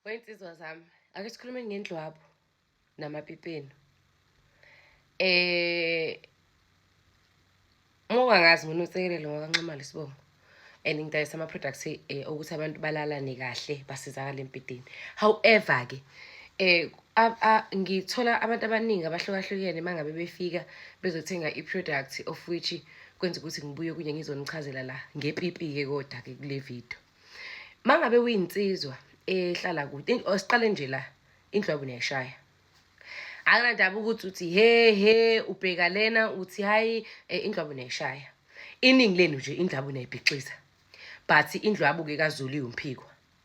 Wensizwa zami, ake sikhulume ngendlwabu namapipeni. Uma ungangazi ngona usekelelo ngakancamala Sibongo. And ngidayisa ama-products ukuthi abantu balalane kahle basizakale empidini. However-ke ngithola abantu abaningi abahlukahlukene mangabe befika bezothenga i-product of which kwenza ukuthi ngibuye kunye ngizonichazela la ngepipi-ke kodwa-ke kule video. Mangabe uyinsizwa ehlala kude, siqale nje la, indlwabu niyayishaya. Akunandaba ukuthi uthi he ubheka lena uthi hayi indlwabu niyayishaya. Iningi lenu nje indlwabu niyayibhixisa. But indlwabu-ke kaZulu iwumphiko.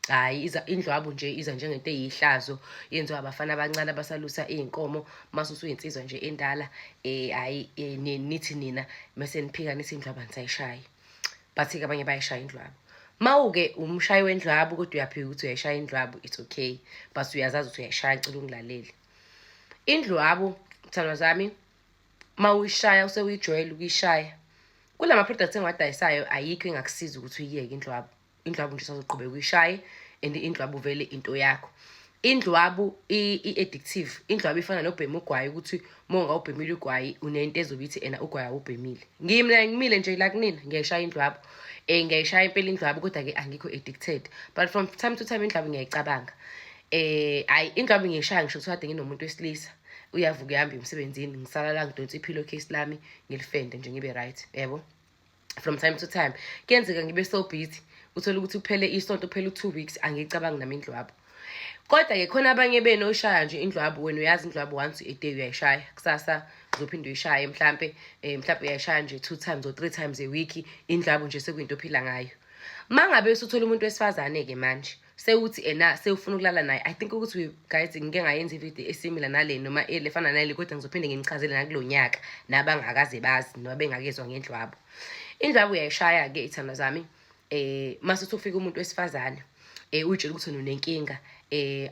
Hayi indlwabu nje iza njengento eyihlazo yenziwa abafana abancane abasalusa iy'nkomo mase usuyinsizwa nje endala hayi nithi nina mase niphika nithi indlwabu anisayishayi. But-ke abanye bayayishaya indlwabu. Mawuke umshayi wendlwabu kodwa uyaphika ukuthi uyayishaya indlwabu, it's okay. But uyazazi ukuthi uyayishaya, ngicela ungilalele. Indlwabu mthandwa zami mawuyishaya usewuyijwayele ukuyishaya. Kulama products engiwadayisayo ayikho engakusiza ukuthi uyiyeke indlwabu. Indlwabu nje usazoqhubeka uyishaye and indlwabu vele into yakho. Indlwabu i-addictive. Indlwabu ifana nobhema ugwayi ukuthi uma ungawubhemile ugwayi unento ezobithi ena ugwayi awubhemile. Ngimile nje la kunina ngiyayishaya indlwabu. Ngiyayishaya impela indlwabu kodwa-ke angikho addicted. But from time to time indlwabu ngiyayicabanga. Hayi indlwabu ngiyishaya ngisho kuthiwa kade nginomuntu wesilisa. Uyavuka ehamba emsebenzini ngisala la ngidonsa i-pillowcase lami ngilifende nje ngibe right, yebo. From time to time kuyenzeka ngibe so busy uthola ukuthi kuphele isonto kuphele 2 weeks angiyicabangi nami indlwabu. Kodwa-ke khona abanye benu oshaya nje indlwabu, wena uyazi indlwabu once a day uyayishaya. Kusasa uzophinde uyishaye mhlampe uyayishaya nje 2 times or 3 times a week. Indlwabu nje sekuyinto ophila ngayo. Mangabe usuthola umuntu wesifazane-ke manje sewuthi sewufuna ukulala naye, I think ukuthi guys ngike ngayenza ivideo esimila nale noma elefana nale kodwa ngizophinde nginichazele nakulo nyaka nabangakaze bazi noma bengakezwa ngendlwabu. Indlwabu uyayishaya-ke ithanda zami mase ufika umuntu wesifazane uyitshela ukuthi unenkinga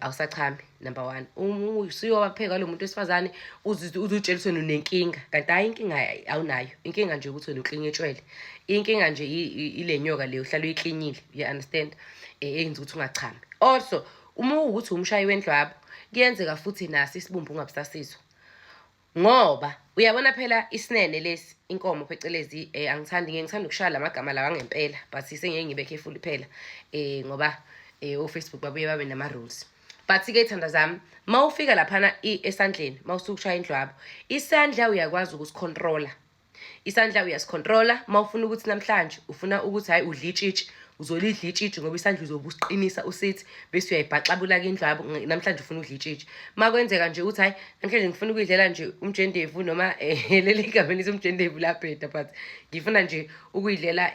awusachambi. Number 1 usuyowapheka lo muntu wesifazane uzitshela ukuthi unenkinga kanti hayi inkinga awunayo. Inkinga nje ukuthi unoklinya etshwele. Inkinga nje ile nyoka le uhlala uyiklinyile, you understand, eyenza ukuthi ungachambi. Also uma ukuthi umshayi wendlwabu kuyenzeka futhi nasi isibumbu ungabusasizwa. Ngoba uyabona phela isinene lesi inkomo phecelezi ngithanda ukushaya lamagama lawa ngempela but sengeke ngibe careful phela ngoba Facebook babuye babe nama rules. But-ke thanda zami mawufika laphana esandleni mawusukushaya indlwabu, isandla uyakwazi ukusicontrola. Isandla uyasicontrola mawufuna ukuthi namhlanje ufuna ukuthi hayi udla itshitshi, uzolidla itshitshi ngoba isandla uzobe usiqinisa usithi bese uyayibhaxabula-ke indlwabu. Namhlanje ufuna udla itshitshi. Makwenzeka nje ukuthi hayi namhlanje ngifuna ukuyidlela nje umjendevu noma leli gama lithi umjendevu labheda but ngifuna nje ukuyidlela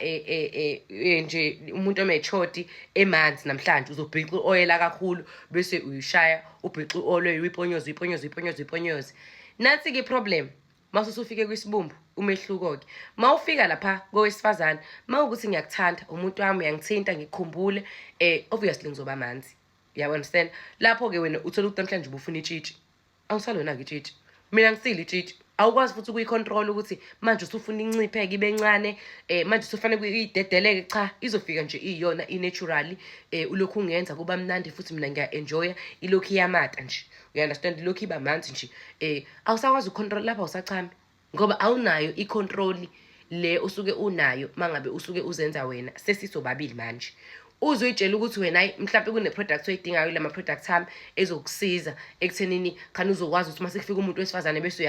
nje umuntu omechodi emanzi namhlanje, uzobhica u-oyela kakhulu bese uyishaya ubhica u-oil uyiponyoze. Nathi-ke iproblem masufike kwisibumbu umehluko-ke mawufika lapha kowesifazane mawukuthi ngiyakuthanda umuntu wami uyangithinta ngikukhumbule obviously ngizoba amanzi, you understand. Lapho-ke wena uthola ukuthi namhlanje ubufuna itshitshi, awusalona-ke itshitshi, mina ngisile itshitshi. Awukwazi futhi ukuyicontrol ukuthi manje usufuna inciphe-ke ibe ncane manje usufanele uyidedeleke, cha izofika nje iyona i-naturally. Ulokhu ungenza kuba mnandi futhi mina ngiya-enjoya ilokhu iyamata nje, you understand, ilokhu iba manzi nje. Awusakwazi ukucontrol lapha awusachambi ngoba awunayo i-control le usuke unayo mangabe usuke uzenza wena sesisobabili manje. Uzuyitshela ukuthi wena hayi mhlawumbe kune-product oyidingayo lama products ami ezokusiza ekuthenini khani uzokwazi ukuthi mase kufika umuntu wesifazane bese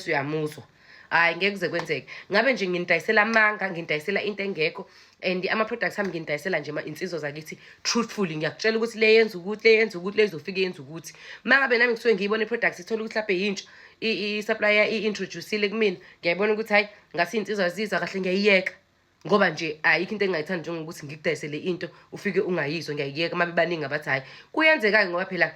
uyamuzwa. Hayi ngeke kuze kwenzeke. Ngabe nje nginidayisela amanga, nginidayisela into engekho and ama-products ami nginidayisela nje insizwa zakithi truthfully. Ngiyakutshela ukuthi le yenza ukuthi, le yenza ukuthi, le izofika yenza ukuthi. Mangabe nami ngisuke ngiyibona i-products ithola ukuthi mhlawumbe yintsha i-supplier i-introduce-ile kumina, ngiyayibona ukuthi hayi ngasi insizwa zizwa kahle ngiyayiyeka. Ngoba nje ayikho into engingayithanda njengokuthi ngikudayisele into ufike ungayizwa, ngiyayiyeka. Mabe baningi abathi hayi kuyenzeka ngoba phela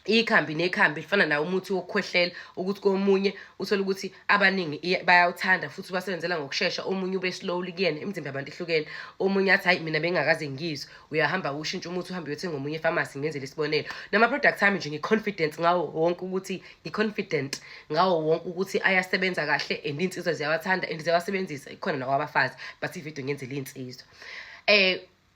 ikhambi nekhambi lifana nawo umuthi wokukhwehlela ukuthi komunye uthola ukuthi abaningi bayawuthanda futhi basebenzela ngokusheshsha, omunye ube slowly kuyena, imizimba yabantu ihlukene. Omunye athi hayi mina bengakaze ngizwe, uyahamba ushintsha umuthi uhambe uyothenga omunye epharmacy. Ngenzele isibonelo nama products ami nje ngi-confident ngawo wonke ukuthi ayasebenza kahle and insizwa ziyawathanda and ziyawasebenzisa. Ikhona nakwabafazi but ivideo ngiyenzela insizwa.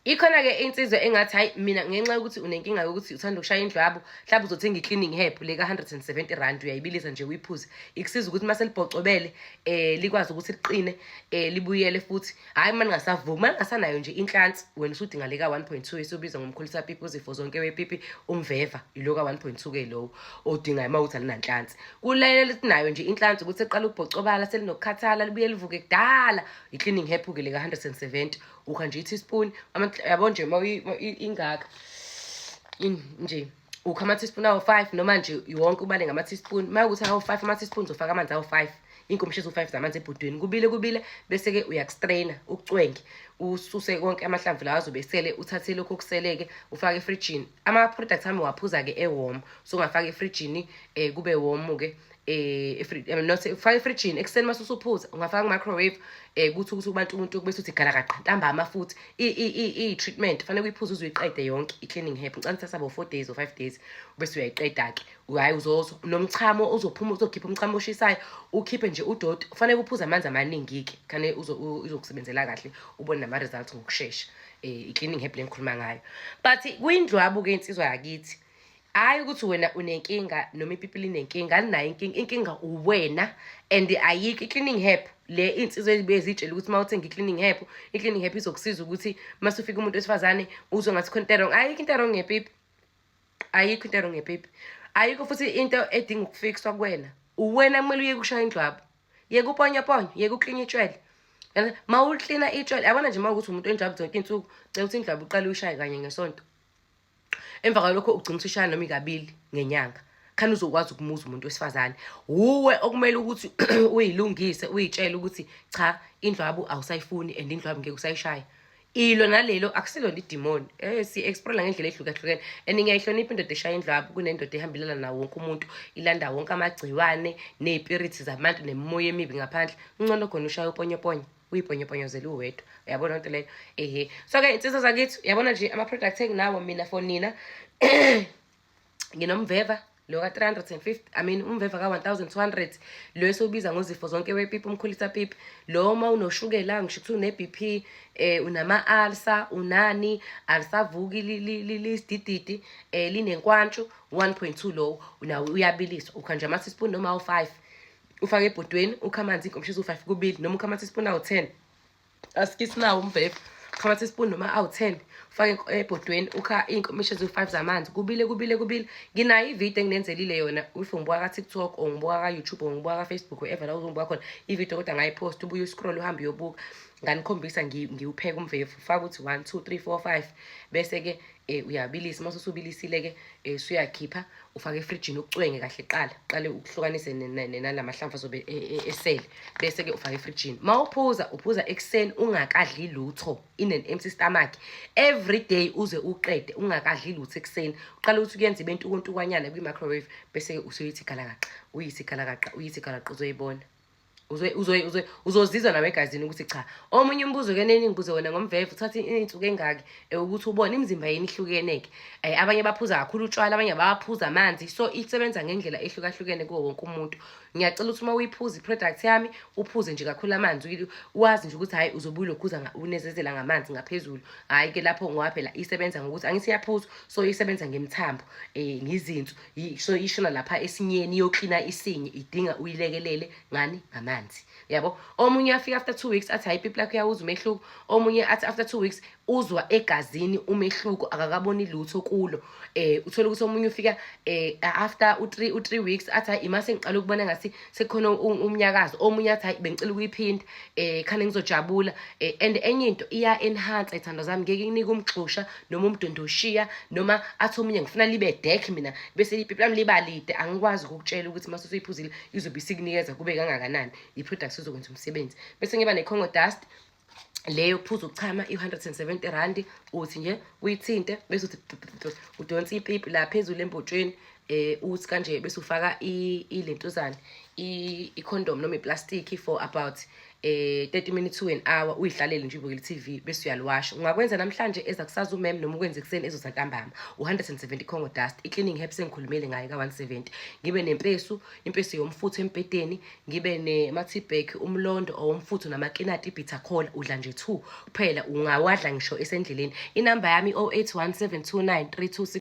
Ikhona-ke insizwa engathi hayi mina ngenxa yokuthi unenkinga yokuthi uthanda ukushaya indlwabu, mhlawumbe uzothenga i-cleaning herb le ka-R170 uyayibilisa nje uyiphuze. Ikusiza ukuthi mase libhocobele likwazi ukuthi liqine libuyele futhi. Hhayi uma ningasavumi, uma ningasanayo nje inhlansi, wena usudinga le ka-1.2 esiyobizwa ngomkhulisa pipi uzifo zonke wepipi umveva, ilo ka-1.2-ke lowo odingayo uma uthi alinanhlansi. Kulele linayo nje inhlansi ukuthi seqala ukubhocobala selinokukhathala libuye livuke kudala, i-cleaning herb-ke le ka-R170 ukha nje i-teaspoon yabo nje ingaka nje ukha ama-teaspoon awu-5 noma nje wonke ubale ngama-teaspoon. Uma ukuthi awu-5 ama-teaspoons ufaka amanzi awu-5, iy'nkomishi eziwu-5 zamanzi ebhodweni, kubile bese-ke uyakustreyina ukucwenge ususe konke amahlamvu lawa azobe esele. Uthathe lokho okusele-ke ufake efrijini. Ama-products ami waphuza-ke e-warm, so ungafaka efrijini kube warm-ke ufake efrijini. Ekuseni mase usuphuza ungafaka ku-microwave kuthi ukuthi kubantu umuntu bese uthi galagaqa ntambama futhi i-treatment fanele uyiphuze uze uyiqede yonke i-cleaning herb. Ngicela saba 4 days or 5 days bese uyayiqeda-ke. Hhayi uzozwa nomchamo uzophuma, uzokhipha umchamo oshisayo, ukhiphe nje udoti. Kufanele uphuze amanzi amaningi-ke khane uzokusebenzela kahle ubone nama-results ngokushesha. I-cleaning herb le ngikhuluma ngayo. But kuyindlwabu-ke insizwa yakithi, hhayi ukuthi wena unenkinga noma ipipi linenkinga, alinayo inkinga. Inkinga uwena and ayikho i-cleaning herb le insizwa ezibuye zitshele ukuthi uma uthenga i-cleaning herb izokusiza ukuthi mase ufika umuntu wesifazane uzwe ngathi khona into wrong. Ayikho into wrong ngepipi, ayikho into wrong ngepipi. Ayikho futhi into edinga ukufikswa kuwena. Uwena kumele uyeke ukushaya indlwabu, yeke uponyaponye, yeke ukline itshwele. Ma uklina itshwele, yabona nje uma ukuthi umuntu wenjwabu zonke iy'nsuku, cela ukuthi indlwabu uqale uyishaye kanye ngesonto. Emva kwalokho ugcina usishaya noma ikabili ngenyanga, khani uzokwazi ukumuza umuntu wesifazane. Uwe okumele ukuthi uyilungise, uyitshele ukuthi cha indlwabu awusayifuni and indlwabu ngeke usayishaya. Ilo nalelo akusilona idimoni. Si-explore ngendlela ehlukahlukene and ngiyayihlonipha indoda eshaya indlwabu kunendoda ehambelana nawo wonke umuntu, ilanda wonke amagciwane ney'pirithi zabantu nemimoya emibi ngaphandle. Ungcono khona ushaya uponyoponyo, uyiponyoponyozele uwedwa. Uyabona into leyo? So-ke insizwa zakithi, uyabona nje ama-products enginawo mina for nina. Nginomveva lo ka-350, umveva ka-1200 lo esiwubiza ngozifo zonke wepipi umkhulisa pipi. Lo ma unoshukela ngisho ukuthi une-BP, unama-ulcer, unani alisavuki lisidididi, linenkwantshu 1.2 lowo nawo uyabiliswa. Ukha nje ama-teaspoon noma awu-5 ufake ebhodweni, ukha amanzi iy'nkomishi eziwu-5 kubili noma ukha ama-teaspoon awu-10. Asikisinawo umveva, ukha ama-teaspoon noma awu-10 ufake ebhodweni, ukha iy'nkomishi eziwu-5 zamanzi kubile. Nginayo ividiyo enginenzelile yona, if ngibuka ka-TikTok or ngibuka ka-YouTube or ngibuka ka-Facebook, wherever la uzongibuka khona ividiyo kodwa ngayipost, ubuye uscroll uhambe uyobuka. Nganikhombisa ngiwupheka umvevu, ufaka ukuthi 1 2 3 4 5 bese-ke uyabilisa. Mase usubilisile-ke usuyakhipha ufake efrijini ukucwenge kahle. Qale ukuhlukanise nalahamhlamvu azobe esele bese-ke ufake efrijini. Ma uphuza ekuseni ungakadli lutho, in an empty stomach every day, uze uqede ungakadli lutho ekuseni. Uqala ukuthi kuyenza ibe ntukwanyana kwi-microwave bese-ke usuyithi galagaqa uzoyibona. Uzozizwa nawe egazini ukuthi cha. Omunye umbuzo-ke neningibuze wena ngomvevu uthatha iy'nsuku engaki ukuthi ubone imizimba yeni ihlukene-ke. Abanye baphuza kakhulu utshwala, abanye baphuza amanzi, so isebenza ngendlela ehlukahlukene kuwo wonke umuntu. Ngiyacela ukuthi uma uyiphuza i-product yami uphuze nje kakhulu amanzi, wazi nje ukuthi hhayi uzobe unezezela ngamanzi ngaphezulu. Hhayi-ke lapho ngoba phela isebenza ngokuthi angithi iyaphuza, so isebenza ngemthambo ngizinso, so ishona lapha esinyeni iyoklina isinye, idinga uyilekelele ngani ngamanzi. Yabo, omunye afika after 2 weeks athi hayi ipipi lakho uyawuzwa umehluko. Omunye athi after 2 weeks uzwa egazini umehluko, akakaboni lutho kulo. Uthola ukuthi omunye ufika after u3 weeks athi hayi imase ngiqala ukubona ngathi sekukhona umnyakazo. Omunye athi hayi bengicela ukuyiphinda khane ngizojabula. And enye into iya-enhance ayithanda zami, ngeke nginike umgxusha noma umdondoshiya noma athi omunye ngifuna libe dek mina bese ipipi lami liba lide. Angikwazi ukukutshela ukuthi mase usuyiphuzile izobe isikunikeza kube kangakanani. I-product izokwenza umsebenzi. Bese ngiba ne-Congo dust leyo kuphuza ukuchama i-R170. Uthi nje uyithinte bese udonsa ipipi la phezulu embotshweni, uthi kanje bese ufaka ilentuzana i-condom noma iplastiki for about 30 minutes to an hour uyihlalele nje ubukele i-TV bese uyaliwasha. Ungakwenza namhlanje ezakusaza umeme noma ukwenza ekuseni ezosantambama. 170 Congo Dust i-cleaning herbs engikhulumele ngayo ka-170. Ngibe nempesu, impesu yomfutho empedeni, ngibe ne-Matibek umlondo owomfutho namakinati bitter cola udla nje 2 kuphela. Ungawadla ngisho esendleleni. Inamba yami 08172932